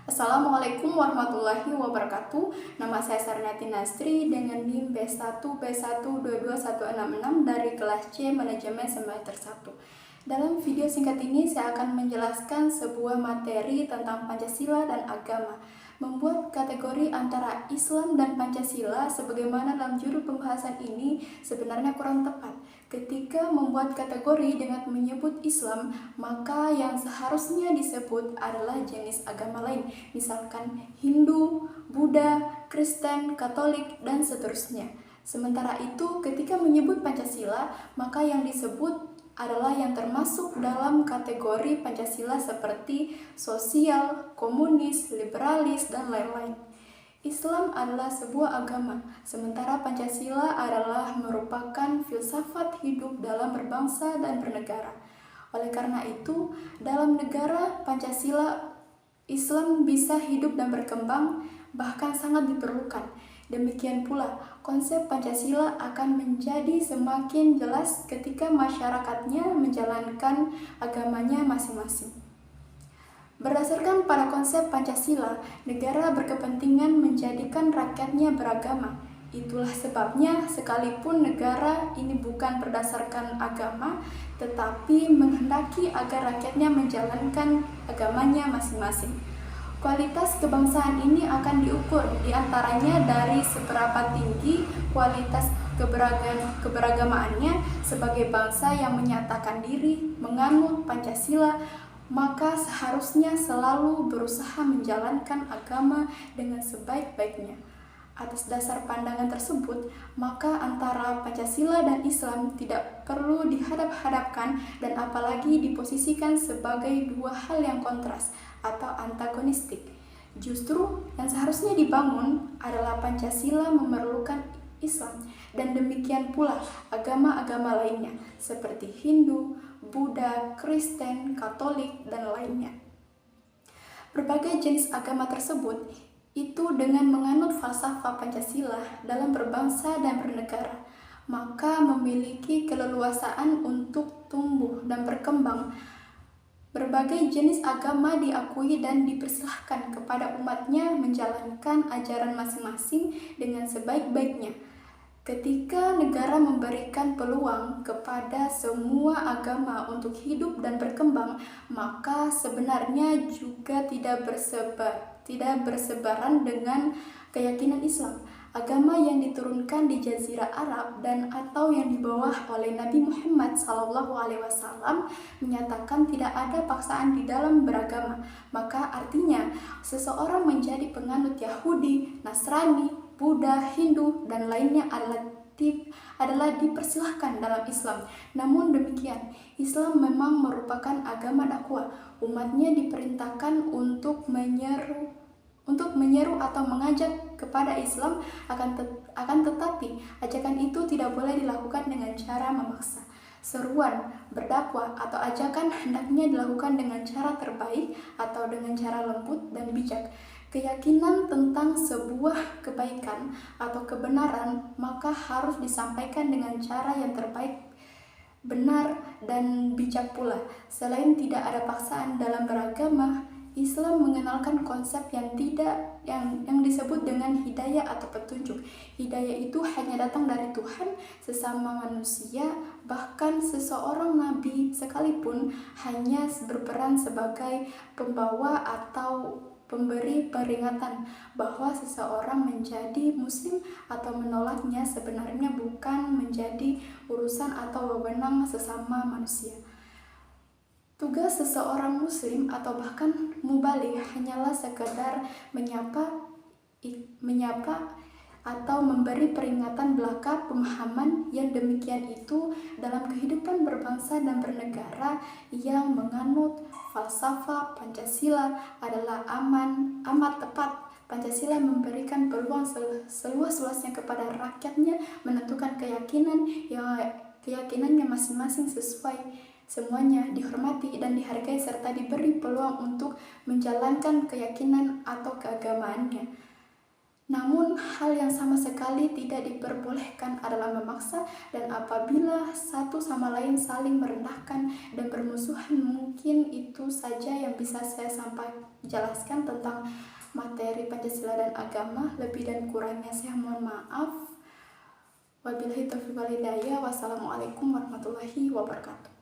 Assalamualaikum warahmatullahi wabarakatuh. Nama saya Sarnati Nasri dengan NIM B1B1221166 dari kelas C Manajemen Semester 1. Dalam video singkat ini saya akan menjelaskan sebuah materi tentang Pancasila dan agama. Membuat kategori antara Islam dan Pancasila sebagaimana dalam judul pembahasan ini sebenarnya kurang tepat. Ketika membuat kategori dengan menyebut Islam, maka yang seharusnya disebut adalah jenis agama lain, misalkan Hindu, Buddha, Kristen, Katolik, dan seterusnya. Sementara itu, ketika menyebut Pancasila, maka yang disebut adalah yang termasuk dalam kategori Pancasila seperti sosial, komunis, liberalis, dan lain-lain. Islam adalah sebuah agama, sementara Pancasila adalah merupakan filsafat hidup dalam berbangsa dan bernegara. Oleh karena itu, dalam negara Pancasila, Islam bisa hidup dan berkembang, bahkan sangat diperlukan. Demikian pula, konsep Pancasila akan menjadi semakin jelas ketika masyarakatnya menjalankan agamanya masing-masing. Berdasarkan pada konsep Pancasila, negara berkepentingan menjadikan rakyatnya beragama. Itulah sebabnya sekalipun negara ini bukan berdasarkan agama, tetapi menghendaki agar rakyatnya menjalankan agamanya masing-masing. Kualitas kebangsaan ini akan diukur diantaranya dari seberapa tinggi kualitas keberagamaannya sebagai bangsa yang menyatakan diri menganut Pancasila, maka seharusnya selalu berusaha menjalankan agama dengan sebaik-baiknya. Atas dasar pandangan tersebut, maka antara Pancasila dan Islam tidak perlu dihadap-hadapkan dan apalagi diposisikan sebagai dua hal yang kontras atau antagonistik. Justru yang seharusnya dibangun adalah Pancasila memerlukan Islam, dan demikian pula agama-agama lainnya seperti Hindu, Buddha, Kristen, Katolik, dan lainnya. Berbagai jenis agama tersebut itu dengan menganut falsafah Pancasila dalam berbangsa dan bernegara, maka memiliki keleluasaan untuk tumbuh dan berkembang. Berbagai jenis agama diakui dan dipersilahkan kepada umatnya menjalankan ajaran masing-masing dengan sebaik-baiknya. Ketika negara memberikan peluang kepada semua agama untuk hidup dan berkembang, maka sebenarnya juga tidak bersebaran dengan keyakinan Islam. Agama yang diturunkan di Jazirah Arab dan atau yang dibawa oleh Nabi Muhammad SAW menyatakan tidak ada paksaan di dalam beragama. Maka artinya seseorang menjadi penganut Yahudi, Nasrani, Buddha, Hindu, dan lainnya adalah dipersilahkan dalam Islam. Namun demikian, Islam memang merupakan agama dakwah. Umatnya diperintahkan untuk menyeru atau mengajak kepada Islam, akan tetapi ajakan itu tidak boleh dilakukan dengan cara memaksa. Seruan, berdakwah, atau ajakan hendaknya dilakukan dengan cara terbaik atau dengan cara lembut dan bijak. Keyakinan tentang sebuah kebaikan atau kebenaran maka harus disampaikan dengan cara yang terbaik, benar, dan bijak pula. Selain tidak ada paksaan dalam beragama, Islam mengenalkan konsep yang disebut dengan hidayah atau petunjuk. Hidayah itu hanya datang dari Tuhan sesama manusia, bahkan seseorang nabi sekalipun hanya berperan sebagai pembawa atau pemberi peringatan bahwa seseorang menjadi muslim atau menolaknya sebenarnya bukan menjadi urusan atau wewenang sesama manusia. Tugas seseorang muslim atau bahkan mubalik hanyalah sekedar menyapa atau memberi peringatan belaka pemahaman yang demikian itu dalam kehidupan berbangsa dan bernegara yang menganut falsafah Pancasila adalah amat tepat. Pancasila memberikan peluang seluas-luasnya kepada rakyatnya menentukan keyakinannya masing-masing sesuai. Semuanya dihormati dan dihargai serta diberi peluang untuk menjalankan keyakinan atau keagamaannya. Namun, hal yang sama sekali tidak diperbolehkan adalah memaksa, dan apabila satu sama lain saling merendahkan dan bermusuhan. Mungkin itu saja yang bisa saya jelaskan tentang materi Pancasila dan agama. Lebih dan kurangnya saya mohon maaf. Wabillahi taufiq wal hidayah. Wassalamualaikum warahmatullahi wabarakatuh.